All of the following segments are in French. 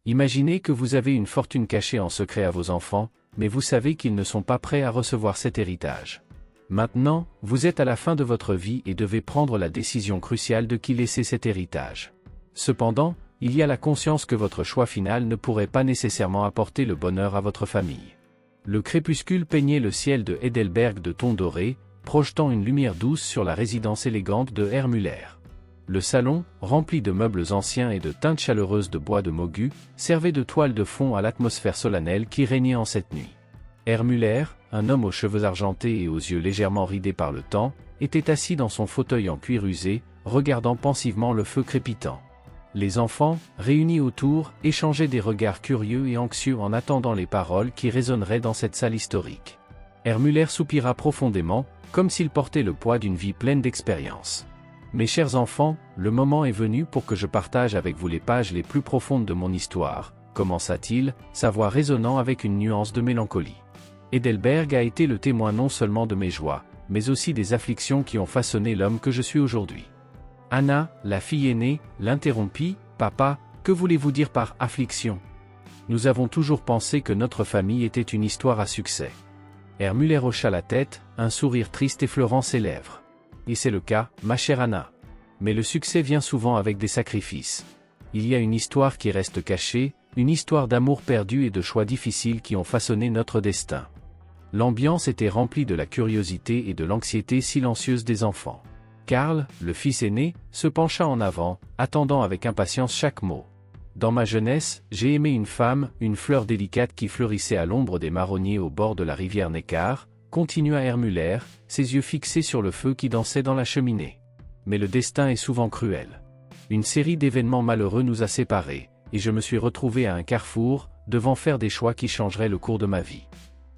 Imaginez que vous avez une fortune cachée en secret à vos enfants, mais vous savez qu'ils ne sont pas prêts à recevoir cet héritage. Maintenant, vous êtes à la fin de votre vie et devez prendre la décision cruciale de qui laisser cet héritage. Cependant, il y a la conscience que votre choix final ne pourrait pas nécessairement apporter le bonheur à votre famille. Le crépuscule peignait le ciel de Heidelberg de tons dorés, projetant une lumière douce sur la résidence élégante de Herr Müller. Le salon, rempli de meubles anciens et de teintes chaleureuses de bois de Mogu, servait de toile de fond à l'atmosphère solennelle qui régnait en cette nuit. Herr Müller, un homme aux cheveux argentés et aux yeux légèrement ridés par le temps, était assis dans son fauteuil en cuir usé, regardant pensivement le feu crépitant. Les enfants, réunis autour, échangeaient des regards curieux et anxieux en attendant les paroles qui résonneraient dans cette salle historique. Herr Müller soupira profondément, comme s'il portait le poids d'une vie pleine d'expérience. « Mes chers enfants, le moment est venu pour que je partage avec vous les pages les plus profondes de mon histoire, » commença-t-il, sa voix résonnant avec une nuance de mélancolie. Heidelberg a été le témoin non seulement de mes joies, mais aussi des afflictions qui ont façonné l'homme que je suis aujourd'hui. Anna, la fille aînée, l'interrompit. « Papa, que voulez-vous dire par affliction ? Nous avons toujours pensé que notre famille était une histoire à succès. » Herr Müller hocha la tête, un sourire triste effleurant ses lèvres. « Et c'est le cas, ma chère Anna. Mais le succès vient souvent avec des sacrifices. Il y a une histoire qui reste cachée, une histoire d'amour perdu et de choix difficiles qui ont façonné notre destin. » L'ambiance était remplie de la curiosité et de l'anxiété silencieuse des enfants. Karl, le fils aîné, se pencha en avant, attendant avec impatience chaque mot. « Dans ma jeunesse, j'ai aimé une femme, une fleur délicate qui fleurissait à l'ombre des marronniers au bord de la rivière Neckar, » continua Herr Müller, ses yeux fixés sur le feu qui dansait dans la cheminée. « Mais le destin est souvent cruel. Une série d'événements malheureux nous a séparés, et je me suis retrouvé à un carrefour, devant faire des choix qui changeraient le cours de ma vie. »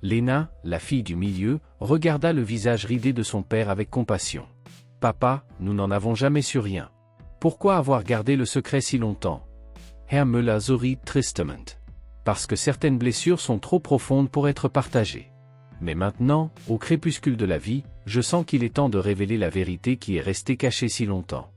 Lena, la fille du milieu, regarda le visage ridé de son père avec compassion. « Papa, nous n'en avons jamais su rien. Pourquoi avoir gardé le secret si longtemps ? » Herr Müller sourit tristement. « Parce que certaines blessures sont trop profondes pour être partagées. Mais maintenant, au crépuscule de la vie, je sens qu'il est temps de révéler la vérité qui est restée cachée si longtemps. »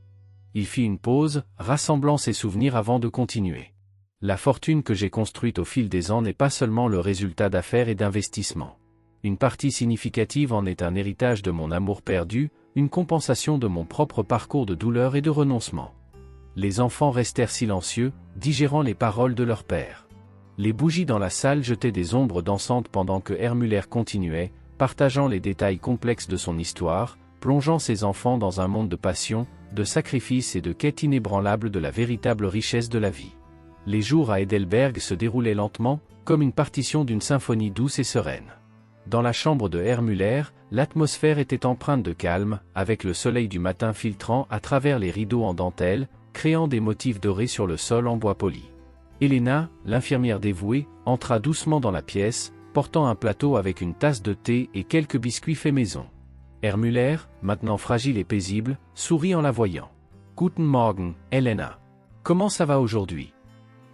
Il fit une pause, rassemblant ses souvenirs avant de continuer. « La fortune que j'ai construite au fil des ans n'est pas seulement le résultat d'affaires et d'investissements. Une partie significative en est un héritage de mon amour perdu, une compensation de mon propre parcours de douleur et de renoncement. » Les enfants restèrent silencieux, digérant les paroles de leur père. Les bougies dans la salle jetaient des ombres dansantes pendant que Herr Müller continuait, partageant les détails complexes de son histoire, plongeant ses enfants dans un monde de passion, de sacrifice et de quête inébranlable de la véritable richesse de la vie. Les jours à Heidelberg se déroulaient lentement, comme une partition d'une symphonie douce et sereine. Dans la chambre de Herr Müller, l'atmosphère était empreinte de calme, avec le soleil du matin filtrant à travers les rideaux en dentelle, créant des motifs dorés sur le sol en bois poli. Helena, l'infirmière dévouée, entra doucement dans la pièce, portant un plateau avec une tasse de thé et quelques biscuits faits maison. Herr Müller, maintenant fragile et paisible, sourit en la voyant. « Guten Morgen, Helena. Comment ça va aujourd'hui ?»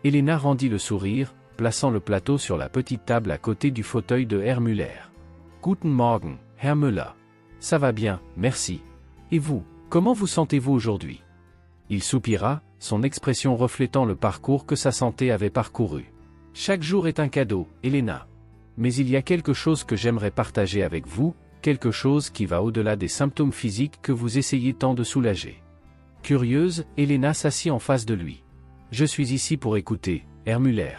Helena rendit le sourire, plaçant le plateau sur la petite table à côté du fauteuil de Herr Müller. « Guten Morgen, Herr Müller. Ça va bien, merci. Et vous, comment vous sentez-vous aujourd'hui ?» Il soupira, son expression reflétant le parcours que sa santé avait parcouru. « Chaque jour est un cadeau, Helena. Mais il y a quelque chose que j'aimerais partager avec vous, quelque chose qui va au-delà des symptômes physiques que vous essayez tant de soulager. » Curieuse, Helena s'assit en face de lui. « Je suis ici pour écouter, Herr Müller. »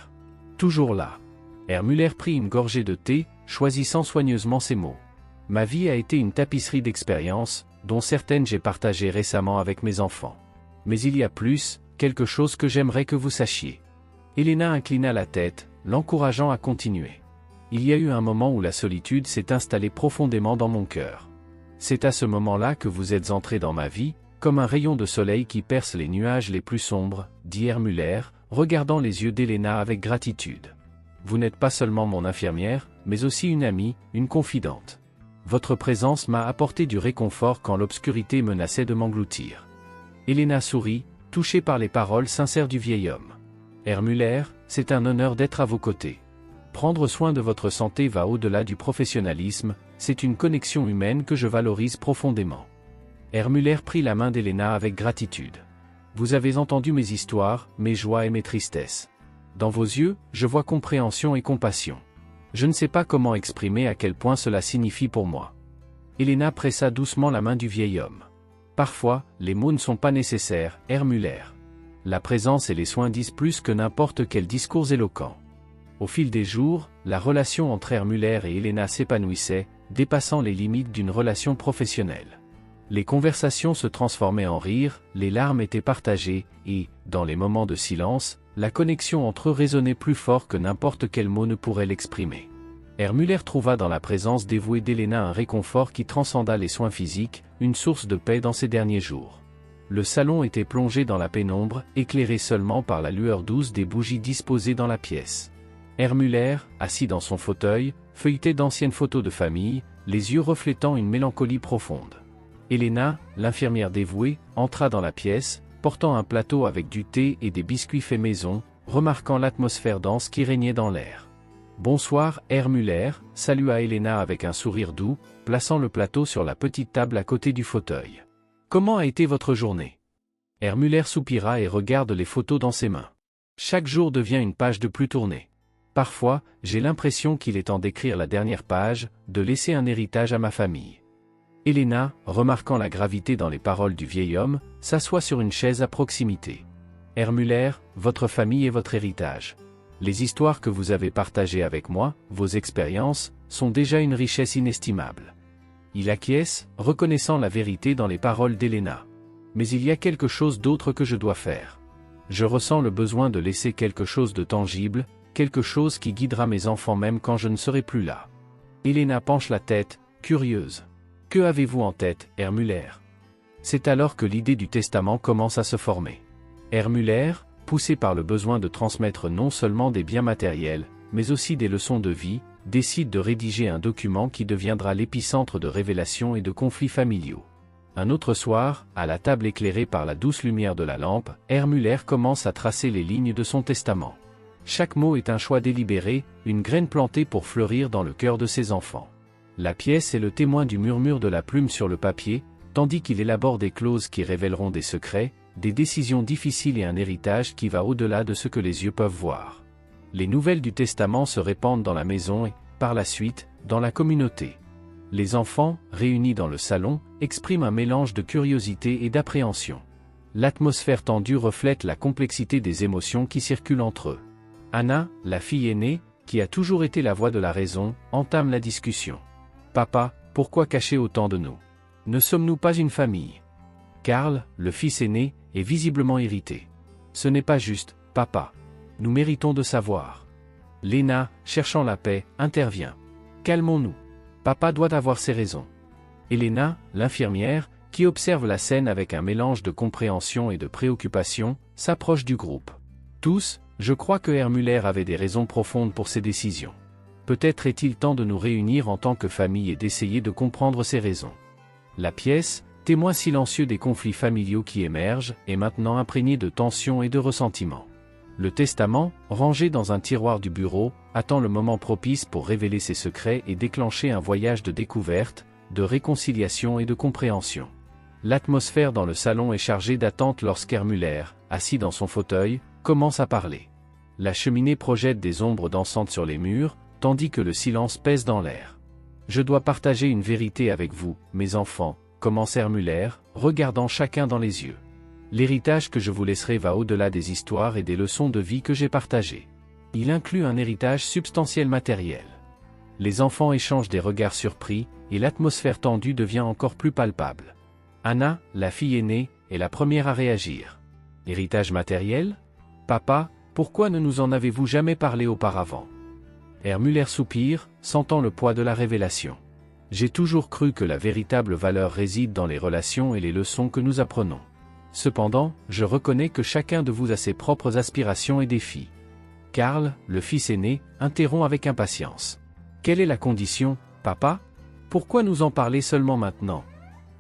Toujours là. Herr Müller prit une gorgée de thé, choisissant soigneusement ses mots. « Ma vie a été une tapisserie d'expériences, dont certaines j'ai partagées récemment avec mes enfants. Mais il y a plus, quelque chose que j'aimerais que vous sachiez. » Helena inclina la tête, l'encourageant à continuer. « Il y a eu un moment où la solitude s'est installée profondément dans mon cœur. C'est à ce moment-là que vous êtes entré dans ma vie, comme un rayon de soleil qui perce les nuages les plus sombres, » dit Herr Müller, regardant les yeux d'Helena avec gratitude. « Vous n'êtes pas seulement mon infirmière, mais aussi une amie, une confidente. Votre présence m'a apporté du réconfort quand l'obscurité menaçait de m'engloutir. » Helena sourit, touchée par les paroles sincères du vieil homme. « Herr Müller, c'est un honneur d'être à vos côtés. Prendre soin de votre santé va au-delà du professionnalisme, c'est une connexion humaine que je valorise profondément. » Herr Müller prit la main d'Helena avec gratitude. « Vous avez entendu mes histoires, mes joies et mes tristesses. Dans vos yeux, je vois compréhension et compassion. Je ne sais pas comment exprimer à quel point cela signifie pour moi. Elena pressa doucement la main du vieil homme. Parfois, les mots ne sont pas nécessaires, Herr Müller. La présence et les soins disent plus que n'importe quel discours éloquent. Au fil des jours, la relation entre Herr Müller et Elena s'épanouissait, dépassant les limites d'une relation professionnelle. Les conversations se transformaient en rires, les larmes étaient partagées, et, dans les moments de silence, la connexion entre eux résonnait plus fort que n'importe quel mot ne pourrait l'exprimer. Herr Müller trouva dans la présence dévouée d'Elena un réconfort qui transcenda les soins physiques, une source de paix dans ses derniers jours. Le salon était plongé dans la pénombre, éclairé seulement par la lueur douce des bougies disposées dans la pièce. Herr Müller, assis dans son fauteuil, feuilletait d'anciennes photos de famille, les yeux reflétant une mélancolie profonde. Elena, l'infirmière dévouée, entra dans la pièce, portant un plateau avec du thé et des biscuits faits maison, remarquant l'atmosphère dense qui régnait dans l'air. « Bonsoir, Herr Müller », salua Elena avec un sourire doux, plaçant le plateau sur la petite table à côté du fauteuil. « Comment a été votre journée ?» Herr Müller soupira et regarde les photos dans ses mains. « Chaque jour devient une page de plus tournée. Parfois, j'ai l'impression qu'il est temps d'écrire la dernière page, de laisser un héritage à ma famille. » Elena, remarquant la gravité dans les paroles du vieil homme, s'assoit sur une chaise à proximité. « Herr Müller, votre famille est votre héritage. Les histoires que vous avez partagées avec moi, vos expériences, sont déjà une richesse inestimable. » Il acquiesce, reconnaissant la vérité dans les paroles d'Elena. « Mais il y a quelque chose d'autre que je dois faire. Je ressens le besoin de laisser quelque chose de tangible, quelque chose qui guidera mes enfants même quand je ne serai plus là. » Elena penche la tête, curieuse. « Que avez-vous en tête, Herr Müller ?» C'est alors que l'idée du testament commence à se former. Herr Müller, poussé par le besoin de transmettre non seulement des biens matériels, mais aussi des leçons de vie, décide de rédiger un document qui deviendra l'épicentre de révélations et de conflits familiaux. Un autre soir, à la table éclairée par la douce lumière de la lampe, Herr Müller commence à tracer les lignes de son testament. Chaque mot est un choix délibéré, une graine plantée pour fleurir dans le cœur de ses enfants. La pièce est le témoin du murmure de la plume sur le papier, tandis qu'il élabore des clauses qui révéleront des secrets, des décisions difficiles et un héritage qui va au-delà de ce que les yeux peuvent voir. Les nouvelles du testament se répandent dans la maison et, par la suite, dans la communauté. Les enfants, réunis dans le salon, expriment un mélange de curiosité et d'appréhension. L'atmosphère tendue reflète la complexité des émotions qui circulent entre eux. Anna, la fille aînée, qui a toujours été la voix de la raison, entame la discussion. « Papa, pourquoi cacher autant de nous? Ne sommes-nous pas une famille ?» Karl, le fils aîné, est visiblement irrité. « Ce n'est pas juste, papa. Nous méritons de savoir. » Lena, cherchant la paix, intervient. « Calmons-nous. Papa doit avoir ses raisons. » Elena, l'infirmière, qui observe la scène avec un mélange de compréhension et de préoccupation, s'approche du groupe. « Tous, je crois que Herr Müller avait des raisons profondes pour ses décisions. Peut-être est-il temps de nous réunir en tant que famille et d'essayer de comprendre ces raisons. » La pièce, témoin silencieux des conflits familiaux qui émergent, est maintenant imprégnée de tensions et de ressentiments. Le testament, rangé dans un tiroir du bureau, attend le moment propice pour révéler ses secrets et déclencher un voyage de découverte, de réconciliation et de compréhension. L'atmosphère dans le salon est chargée d'attente lorsqu'Herr Müller, assis dans son fauteuil, commence à parler. La cheminée projette des ombres dansantes sur les murs, tandis que le silence pèse dans l'air. « Je dois partager une vérité avec vous, mes enfants, » commence Herr Müller, regardant chacun dans les yeux. « L'héritage que je vous laisserai va au-delà des histoires et des leçons de vie que j'ai partagées. Il inclut un héritage substantiel matériel. » Les enfants échangent des regards surpris, et l'atmosphère tendue devient encore plus palpable. Anna, la fille aînée, est la première à réagir. « Héritage matériel? Papa, pourquoi ne nous en avez-vous jamais parlé auparavant ?» Herr Müller soupire, sentant le poids de la révélation. « J'ai toujours cru que la véritable valeur réside dans les relations et les leçons que nous apprenons. Cependant, je reconnais que chacun de vous a ses propres aspirations et défis. » Karl, le fils aîné, interrompt avec impatience. « Quelle est la condition, papa? Pourquoi nous en parler seulement maintenant ?»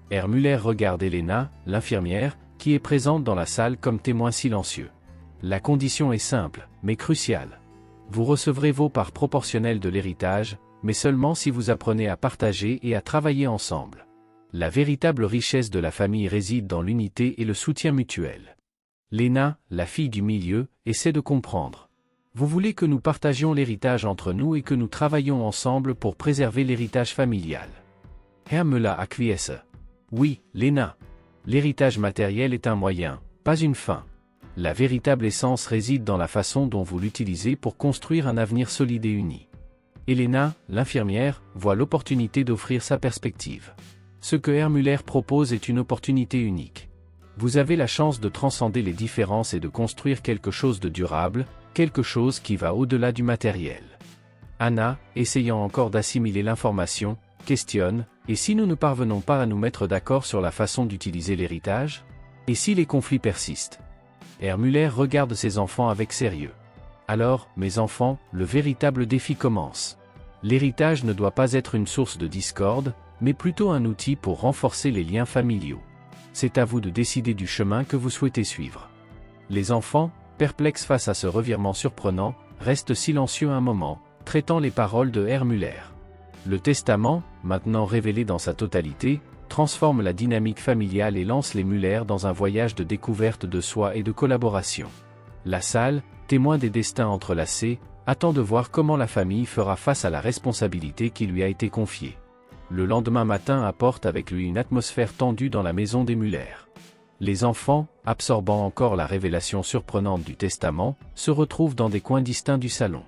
Herr Müller regarde Elena, l'infirmière, qui est présente dans la salle comme témoin silencieux. « La condition est simple, mais cruciale. Vous recevrez vos parts proportionnelles de l'héritage, mais seulement si vous apprenez à partager et à travailler ensemble. La véritable richesse de la famille réside dans l'unité et le soutien mutuel. » Lena, la fille du milieu, essaie de comprendre. « Vous voulez que nous partagions l'héritage entre nous et que nous travaillions ensemble pour préserver l'héritage familial. Hermela acquiesce. Oui, Lena. L'héritage matériel est un moyen, pas une fin. La véritable essence réside dans la façon dont vous l'utilisez pour construire un avenir solide et uni. Elena, l'infirmière, voit l'opportunité d'offrir sa perspective. Ce que Hermuller propose est une opportunité unique. Vous avez la chance de transcender les différences et de construire quelque chose de durable, quelque chose qui va au-delà du matériel. Anna, essayant encore d'assimiler l'information, questionne, et si nous ne parvenons pas à nous mettre d'accord sur la façon d'utiliser l'héritage? Et si les conflits persistent? Hermuller regarde ses enfants avec sérieux. Alors, mes enfants, le véritable défi commence. L'héritage ne doit pas être une source de discorde, mais plutôt un outil pour renforcer les liens familiaux. C'est à vous de décider du chemin que vous souhaitez suivre. Les enfants, perplexes face à ce revirement surprenant, restent silencieux un moment, traitant les paroles de Hermuller. Le testament, maintenant révélé dans sa totalité, transforme la dynamique familiale et lance les Müller dans un voyage de découverte de soi et de collaboration. La salle, témoin des destins entrelacés, attend de voir comment la famille fera face à la responsabilité qui lui a été confiée. Le lendemain matin apporte avec lui une atmosphère tendue dans la maison des Müller. Les enfants, absorbant encore la révélation surprenante du testament, se retrouvent dans des coins distincts du salon.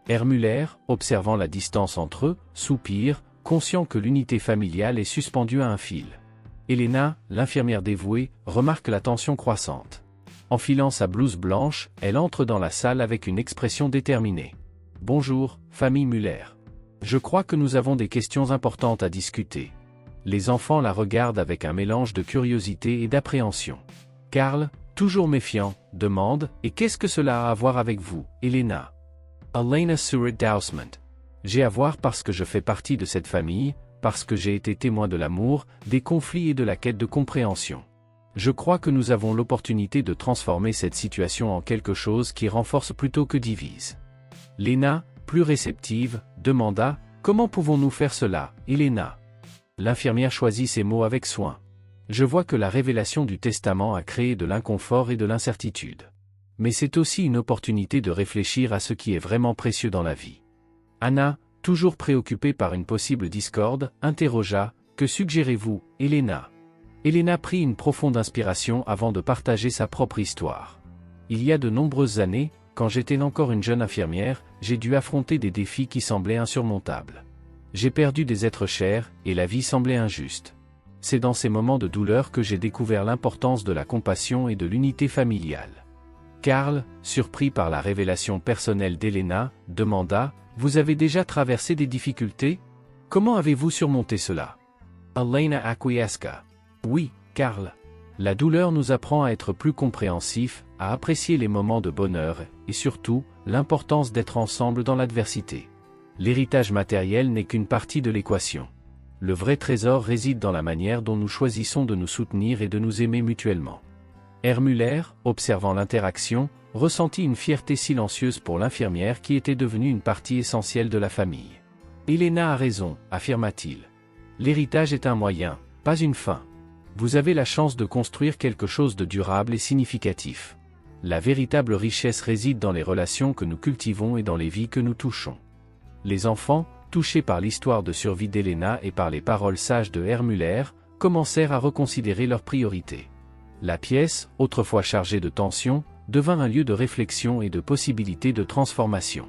Hermuller, observant la distance entre eux, soupire, conscient que l'unité familiale est suspendue à un fil. Elena, l'infirmière dévouée, remarque la tension croissante. Enfilant sa blouse blanche, elle entre dans la salle avec une expression déterminée. « Bonjour, famille Müller. Je crois que nous avons des questions importantes à discuter. » Les enfants la regardent avec un mélange de curiosité et d'appréhension. Karl, toujours méfiant, demande « Et qu'est-ce que cela a à voir avec vous, Elena ?» Elena Surratt Dousement. J'ai à voir parce que je fais partie de cette famille, parce que j'ai été témoin de l'amour, des conflits et de la quête de compréhension. Je crois que nous avons l'opportunité de transformer cette situation en quelque chose qui renforce plutôt que divise. Lena, plus réceptive, demanda « Comment pouvons-nous faire cela, Elena ?» L'infirmière choisit ses mots avec soin. Je vois que la révélation du testament a créé de l'inconfort et de l'incertitude. Mais c'est aussi une opportunité de réfléchir à ce qui est vraiment précieux dans la vie. Anna, toujours préoccupée par une possible discorde, interrogea « Que suggérez-vous, Elena ?» Elena prit une profonde inspiration avant de partager sa propre histoire. Il y a de nombreuses années, quand j'étais encore une jeune infirmière, j'ai dû affronter des défis qui semblaient insurmontables. J'ai perdu des êtres chers, et la vie semblait injuste. C'est dans ces moments de douleur que j'ai découvert l'importance de la compassion et de l'unité familiale. Karl, surpris par la révélation personnelle d'Elena, demanda « Vous avez déjà traversé des difficultés? Comment avez-vous surmonté cela ?» Elena acquiesca. « Oui, Karl. La douleur nous apprend à être plus compréhensifs, à apprécier les moments de bonheur, et surtout, l'importance d'être ensemble dans l'adversité. L'héritage matériel n'est qu'une partie de l'équation. Le vrai trésor réside dans la manière dont nous choisissons de nous soutenir et de nous aimer mutuellement. » Hermuller, observant l'interaction, ressentit une fierté silencieuse pour l'infirmière qui était devenue une partie essentielle de la famille. « Elena a raison, affirma-t-il. L'héritage est un moyen, pas une fin. Vous avez la chance de construire quelque chose de durable et significatif. La véritable richesse réside dans les relations que nous cultivons et dans les vies que nous touchons. » Les enfants, touchés par l'histoire de survie d'Elena et par les paroles sages de Hermuller, commencèrent à reconsidérer leurs priorités. La pièce, autrefois chargée de tension, devint un lieu de réflexion et de possibilités de transformation.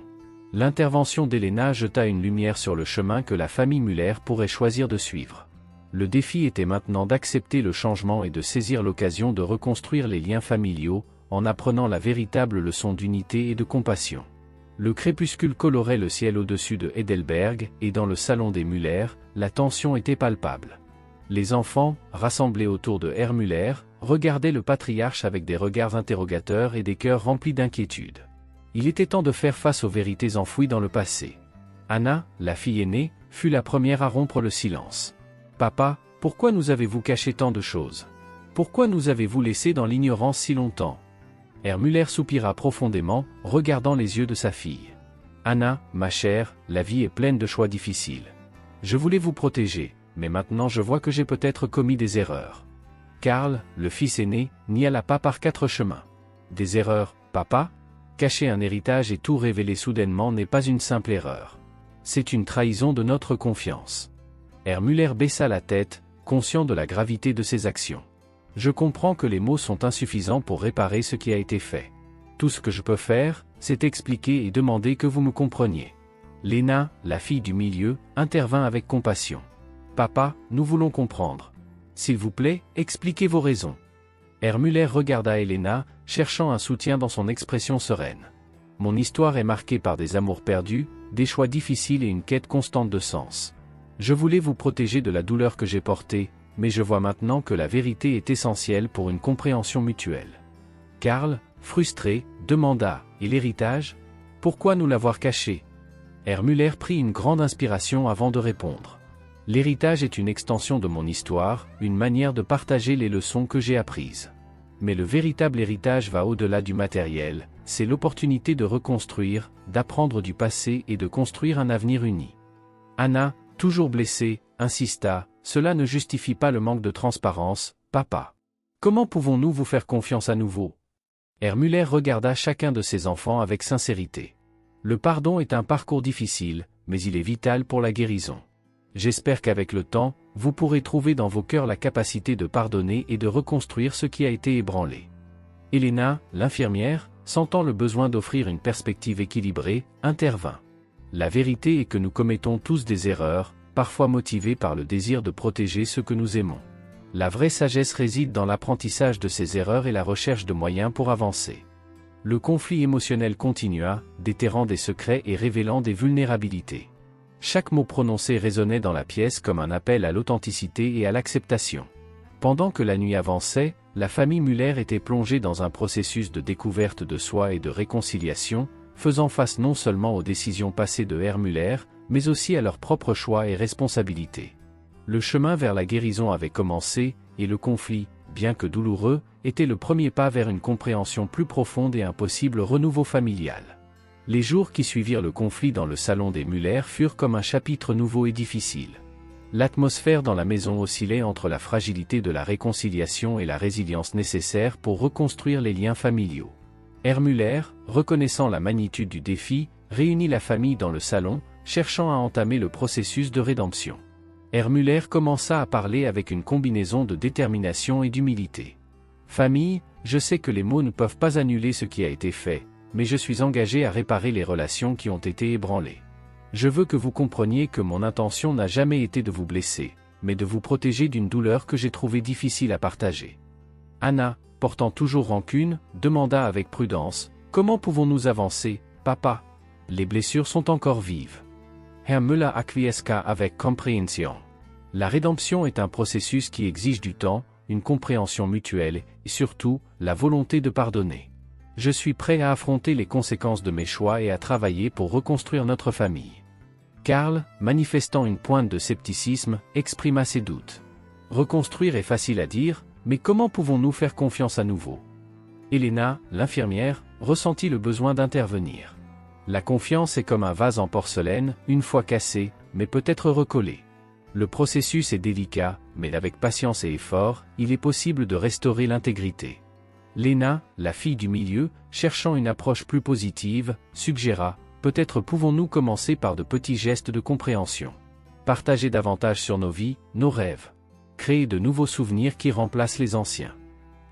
L'intervention d'Elena jeta une lumière sur le chemin que la famille Müller pourrait choisir de suivre. Le défi était maintenant d'accepter le changement et de saisir l'occasion de reconstruire les liens familiaux, en apprenant la véritable leçon d'unité et de compassion. Le crépuscule colorait le ciel au-dessus de Heidelberg, et dans le salon des Müller, la tension était palpable. Les enfants, rassemblés autour de Hermuller, regardaient le patriarche avec des regards interrogateurs et des cœurs remplis d'inquiétude. Il était temps de faire face aux vérités enfouies dans le passé. Anna, la fille aînée, fut la première à rompre le silence. « Papa, pourquoi nous avez-vous caché tant de choses? Pourquoi nous avez-vous laissés dans l'ignorance si longtemps ?» Hermuller soupira profondément, regardant les yeux de sa fille. « Anna, ma chère, la vie est pleine de choix difficiles. Je voulais vous protéger, mais maintenant je vois que j'ai peut-être commis des erreurs. » Karl, le fils aîné, n'y alla pas par quatre chemins. « Des erreurs, papa ?» Cacher un héritage et tout révéler soudainement n'est pas une simple erreur. C'est une trahison de notre confiance. Herr Müller baissa la tête, conscient de la gravité de ses actions. Je comprends que les mots sont insuffisants pour réparer ce qui a été fait. Tout ce que je peux faire, c'est expliquer et demander que vous me compreniez. Lena, la fille du milieu, intervint avec compassion. Papa, nous voulons comprendre. S'il vous plaît, expliquez vos raisons. Herr Müller regarda Helena, cherchant un soutien dans son expression sereine. Mon histoire est marquée par des amours perdus, des choix difficiles et une quête constante de sens. Je voulais vous protéger de la douleur que j'ai portée, mais je vois maintenant que la vérité est essentielle pour une compréhension mutuelle. Karl, frustré, demanda, et l'héritage? Pourquoi nous l'avoir caché? Herr Müller prit une grande inspiration avant de répondre. L'héritage est une extension de mon histoire, une manière de partager les leçons que j'ai apprises. Mais le véritable héritage va au-delà du matériel, c'est l'opportunité de reconstruire, d'apprendre du passé et de construire un avenir uni. Anna, toujours blessée, insista, cela ne justifie pas le manque de transparence, papa. Comment pouvons-nous vous faire confiance à nouveau? Herr Müller regarda chacun de ses enfants avec sincérité. Le pardon est un parcours difficile, mais il est vital pour la guérison. J'espère qu'avec le temps, vous pourrez trouver dans vos cœurs la capacité de pardonner et de reconstruire ce qui a été ébranlé. Helena, l'infirmière, sentant le besoin d'offrir une perspective équilibrée, intervint. La vérité est que nous commettons tous des erreurs, parfois motivées par le désir de protéger ceux que nous aimons. La vraie sagesse réside dans l'apprentissage de ces erreurs et la recherche de moyens pour avancer. Le conflit émotionnel continua, déterrant des secrets et révélant des vulnérabilités. Chaque mot prononcé résonnait dans la pièce comme un appel à l'authenticité et à l'acceptation. Pendant que la nuit avançait, la famille Müller était plongée dans un processus de découverte de soi et de réconciliation, faisant face non seulement aux décisions passées de Herr Müller, mais aussi à leurs propres choix et responsabilités. Le chemin vers la guérison avait commencé, et le conflit, bien que douloureux, était le premier pas vers une compréhension plus profonde et un possible renouveau familial. Les jours qui suivirent le conflit dans le salon des Müller furent comme un chapitre nouveau et difficile. L'atmosphère dans la maison oscillait entre la fragilité de la réconciliation et la résilience nécessaire pour reconstruire les liens familiaux. Herr Müller, reconnaissant la magnitude du défi, réunit la famille dans le salon, cherchant à entamer le processus de rédemption. Herr Müller commença à parler avec une combinaison de détermination et d'humilité. « Famille, je sais que les mots ne peuvent pas annuler ce qui a été fait, mais je suis engagé à réparer les relations qui ont été ébranlées. Je veux que vous compreniez que mon intention n'a jamais été de vous blesser, mais de vous protéger d'une douleur que j'ai trouvée difficile à partager. » Anna, portant toujours rancune, demanda avec prudence, « Comment pouvons-nous avancer, papa? Les blessures sont encore vives. » Herr Müller acquiesça avec compréhension. La rédemption est un processus qui exige du temps, une compréhension mutuelle, et surtout, la volonté de pardonner. Je suis prêt à affronter les conséquences de mes choix et à travailler pour reconstruire notre famille. Karl, manifestant une pointe de scepticisme, exprima ses doutes. Reconstruire est facile à dire, mais comment pouvons-nous faire confiance à nouveau? Helena, l'infirmière, ressentit le besoin d'intervenir. La confiance est comme un vase en porcelaine, une fois cassé, mais peut être recollé. Le processus est délicat, mais avec patience et effort, il est possible de restaurer l'intégrité. Lena, la fille du milieu, cherchant une approche plus positive, suggéra, peut-être pouvons-nous commencer par de petits gestes de compréhension. Partager davantage sur nos vies, nos rêves. Créer de nouveaux souvenirs qui remplacent les anciens.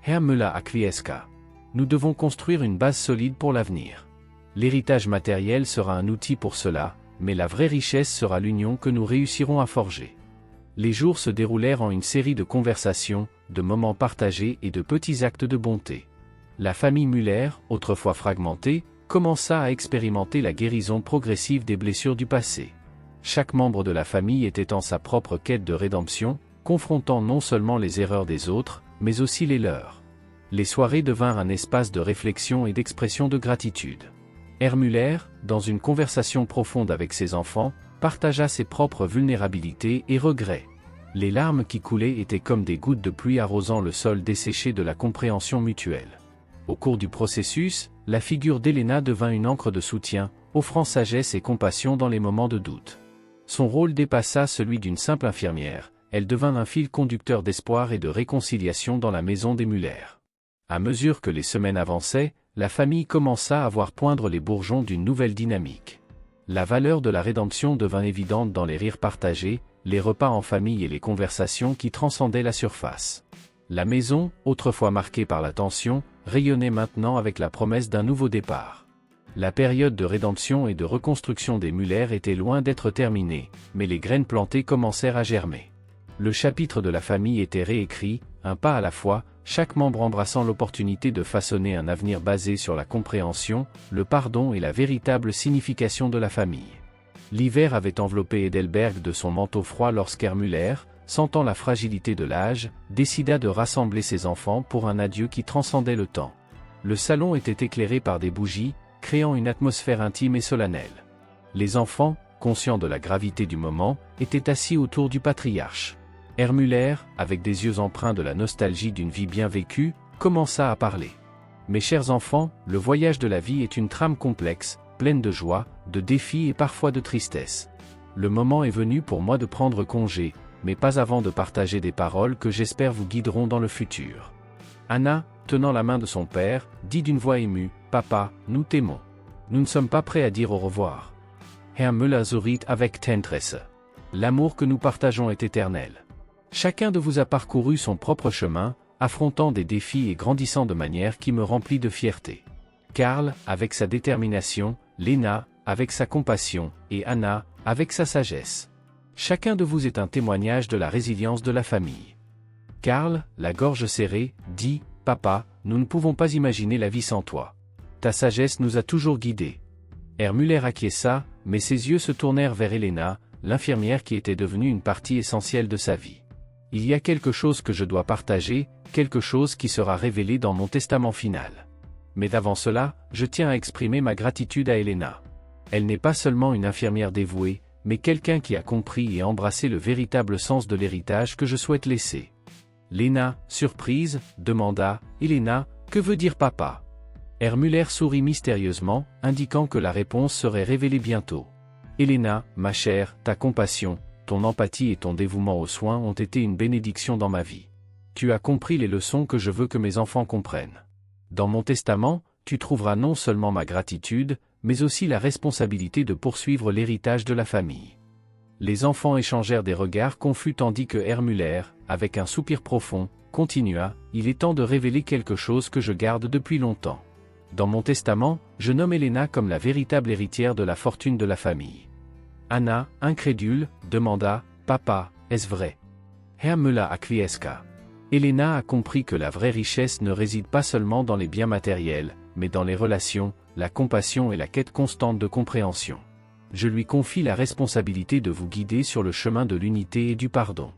Herr Müller acquiesça. Nous devons construire une base solide pour l'avenir. L'héritage matériel sera un outil pour cela, mais la vraie richesse sera l'union que nous réussirons à forger. Les jours se déroulèrent en une série de conversations, de moments partagés et de petits actes de bonté. La famille Müller, autrefois fragmentée, commença à expérimenter la guérison progressive des blessures du passé. Chaque membre de la famille était en sa propre quête de rédemption, confrontant non seulement les erreurs des autres, mais aussi les leurs. Les soirées devinrent un espace de réflexion et d'expression de gratitude. Herr Müller, dans une conversation profonde avec ses enfants, partagea ses propres vulnérabilités et regrets. Les larmes qui coulaient étaient comme des gouttes de pluie arrosant le sol desséché de la compréhension mutuelle. Au cours du processus, la figure d'Helena devint une ancre de soutien, offrant sagesse et compassion dans les moments de doute. Son rôle dépassa celui d'une simple infirmière, elle devint un fil conducteur d'espoir et de réconciliation dans la maison des Müller. À mesure que les semaines avançaient, la famille commença à voir poindre les bourgeons d'une nouvelle dynamique. La valeur de la rédemption devint évidente dans les rires partagés, les repas en famille et les conversations qui transcendaient la surface. La maison, autrefois marquée par la tension, rayonnait maintenant avec la promesse d'un nouveau départ. La période de rédemption et de reconstruction des Müller était loin d'être terminée, mais les graines plantées commencèrent à germer. Le chapitre de la famille était réécrit, un pas à la fois, chaque membre embrassant l'opportunité de façonner un avenir basé sur la compréhension, le pardon et la véritable signification de la famille. L'hiver avait enveloppé Edelberg de son manteau froid lorsqu'Ermuller, sentant la fragilité de l'âge, décida de rassembler ses enfants pour un adieu qui transcendait le temps. Le salon était éclairé par des bougies, créant une atmosphère intime et solennelle. Les enfants, conscients de la gravité du moment, étaient assis autour du patriarche. Ermuller, avec des yeux empreints de la nostalgie d'une vie bien vécue, commença à parler. « Mes chers enfants, le voyage de la vie est une trame complexe, pleine de joie, de défis et parfois de tristesse. Le moment est venu pour moi de prendre congé, mais pas avant de partager des paroles que j'espère vous guideront dans le futur. » Anna, tenant la main de son père, dit d'une voix émue, « Papa, nous t'aimons. Nous ne sommes pas prêts à dire au revoir. » Herr Müller sourit avec tendresse. « L'amour que nous partageons est éternel. Chacun de vous a parcouru son propre chemin, affrontant des défis et grandissant de manière qui me remplit de fierté. Karl, avec sa détermination, Lena, avec sa compassion, et Anna, avec sa sagesse. Chacun de vous est un témoignage de la résilience de la famille. » Karl, la gorge serrée, dit, « Papa, nous ne pouvons pas imaginer la vie sans toi. Ta sagesse nous a toujours guidés. » Ermuller acquiesça, mais ses yeux se tournèrent vers Elena, l'infirmière qui était devenue une partie essentielle de sa vie. « Il y a quelque chose que je dois partager, quelque chose qui sera révélé dans mon testament final. Mais avant cela, je tiens à exprimer ma gratitude à Elena. Elle n'est pas seulement une infirmière dévouée, mais quelqu'un qui a compris et embrassé le véritable sens de l'héritage que je souhaite laisser. » Lena, surprise, demanda, « Elena, que veut dire papa ?» Ermuller sourit mystérieusement, indiquant que la réponse serait révélée bientôt. « Elena, ma chère, ta compassion, ton empathie et ton dévouement aux soins ont été une bénédiction dans ma vie. Tu as compris les leçons que je veux que mes enfants comprennent. Dans mon testament, tu trouveras non seulement ma gratitude, mais aussi la responsabilité de poursuivre l'héritage de la famille. » Les enfants échangèrent des regards confus tandis que Ermuller, avec un soupir profond, continua, « Il est temps de révéler quelque chose que je garde depuis longtemps. Dans mon testament, je nomme Elena comme la véritable héritière de la fortune de la famille. » Anna, incrédule, demanda, « Papa, est-ce vrai ?» Herr Müller acquiesça. Elena a compris que la vraie richesse ne réside pas seulement dans les biens matériels, mais dans les relations, la compassion et la quête constante de compréhension. Je lui confie la responsabilité de vous guider sur le chemin de l'unité et du pardon.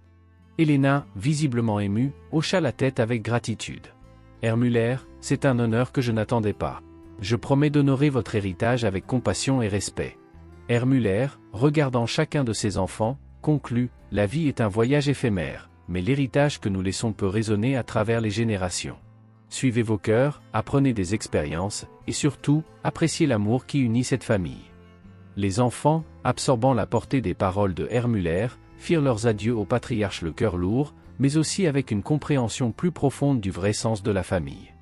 Elena, visiblement émue, hocha la tête avec gratitude. Ermuller, c'est un honneur que je n'attendais pas. Je promets d'honorer votre héritage avec compassion et respect. Ermuller, regardant chacun de ses enfants, conclut, la vie est un voyage éphémère, mais l'héritage que nous laissons peut résonner à travers les générations. Suivez vos cœurs, apprenez des expériences, et surtout, appréciez l'amour qui unit cette famille. Les enfants, absorbant la portée des paroles de Ermuller, firent leurs adieux au patriarche le cœur lourd, mais aussi avec une compréhension plus profonde du vrai sens de la famille.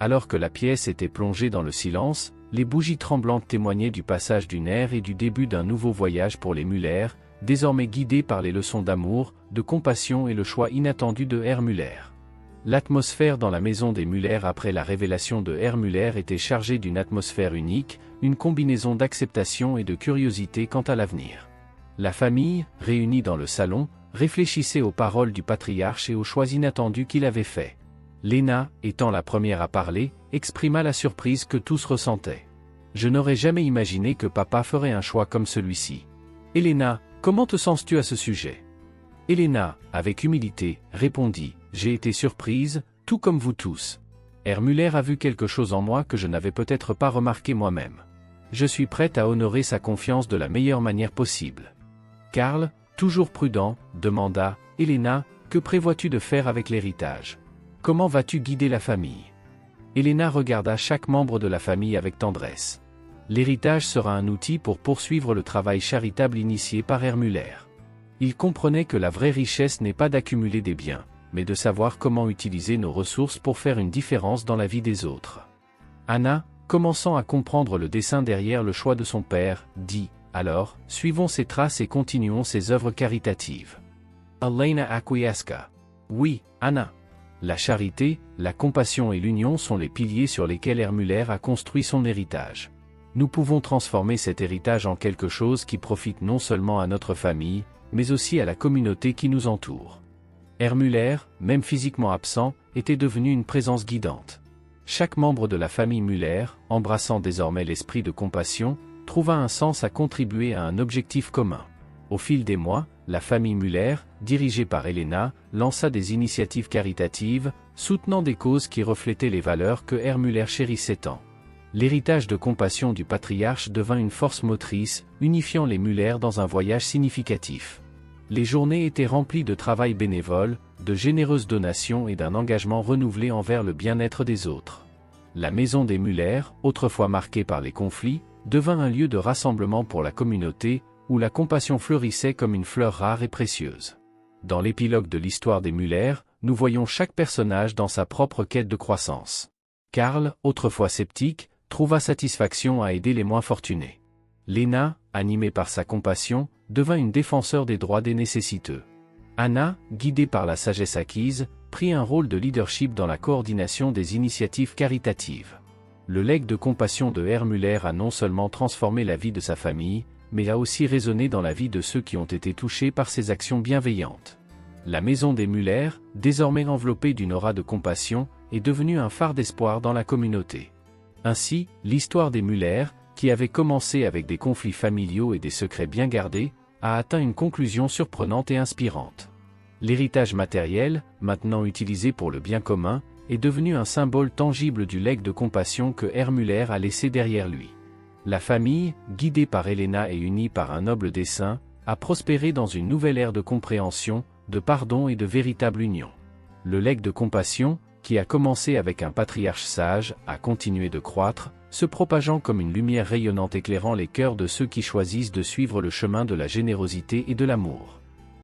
Alors que la pièce était plongée dans le silence, les bougies tremblantes témoignaient du passage d'une ère et du début d'un nouveau voyage pour les Müller, désormais guidés par les leçons d'amour, de compassion et le choix inattendu de Ermuller. L'atmosphère dans la maison des Müller après la révélation de Ermuller était chargée d'une atmosphère unique, une combinaison d'acceptation et de curiosité quant à l'avenir. La famille, réunie dans le salon, réfléchissait aux paroles du patriarche et aux choix inattendus qu'il avait faits. Lena, étant la première à parler, exprima la surprise que tous ressentaient. « Je n'aurais jamais imaginé que papa ferait un choix comme celui-ci. Elena, comment te sens-tu à ce sujet ?» Elena, avec humilité, répondit, « J'ai été surprise, tout comme vous tous. Ermuller a vu quelque chose en moi que je n'avais peut-être pas remarqué moi-même. Je suis prête à honorer sa confiance de la meilleure manière possible. » Karl, toujours prudent, demanda, « Elena, que prévois-tu de faire avec l'héritage ? Comment vas-tu guider la famille ?» Elena regarda chaque membre de la famille avec tendresse. L'héritage sera un outil pour poursuivre le travail charitable initié par Ermuller. Il comprenait que la vraie richesse n'est pas d'accumuler des biens, mais de savoir comment utiliser nos ressources pour faire une différence dans la vie des autres. Anna, commençant à comprendre le dessein derrière le choix de son père, dit « Alors, suivons ses traces et continuons ses œuvres caritatives. » Elena acquiesca. Oui, Anna. La charité, la compassion et l'union sont les piliers sur lesquels Muller a construit son héritage. Nous pouvons transformer cet héritage en quelque chose qui profite non seulement à notre famille, mais aussi à la communauté qui nous entoure. Muller, même physiquement absent, était devenu une présence guidante. Chaque membre de la famille Muller, embrassant désormais l'esprit de compassion, trouva un sens à contribuer à un objectif commun. Au fil des mois, la famille Muller, dirigée par Elena, lança des initiatives caritatives, soutenant des causes qui reflétaient les valeurs que Muller chérissait tant. L'héritage de compassion du patriarche devint une force motrice, unifiant les Muller dans un voyage significatif. Les journées étaient remplies de travail bénévole, de généreuses donations et d'un engagement renouvelé envers le bien-être des autres. La maison des Muller, autrefois marquée par les conflits, devint un lieu de rassemblement pour la communauté, où la compassion fleurissait comme une fleur rare et précieuse. Dans l'épilogue de l'histoire des Muller, nous voyons chaque personnage dans sa propre quête de croissance. Karl, autrefois sceptique, trouva satisfaction à aider les moins fortunés. Lena, animée par sa compassion, devint une défenseur des droits des nécessiteux. Anna, guidée par la sagesse acquise, prit un rôle de leadership dans la coordination des initiatives caritatives. Le legs de compassion de Muller a non seulement transformé la vie de sa famille, mais a aussi résonné dans la vie de ceux qui ont été touchés par ses actions bienveillantes. La maison des Muller, désormais enveloppée d'une aura de compassion, est devenue un phare d'espoir dans la communauté. Ainsi, l'histoire des Muller, qui avait commencé avec des conflits familiaux et des secrets bien gardés, a atteint une conclusion surprenante et inspirante. L'héritage matériel, maintenant utilisé pour le bien commun, est devenu un symbole tangible du legs de compassion que Muller a laissé derrière lui. La famille, guidée par Elena et unie par un noble dessein, a prospéré dans une nouvelle ère de compréhension, de pardon et de véritable union. Le legs de compassion, qui a commencé avec un patriarche sage, a continué de croître, se propageant comme une lumière rayonnante éclairant les cœurs de ceux qui choisissent de suivre le chemin de la générosité et de l'amour.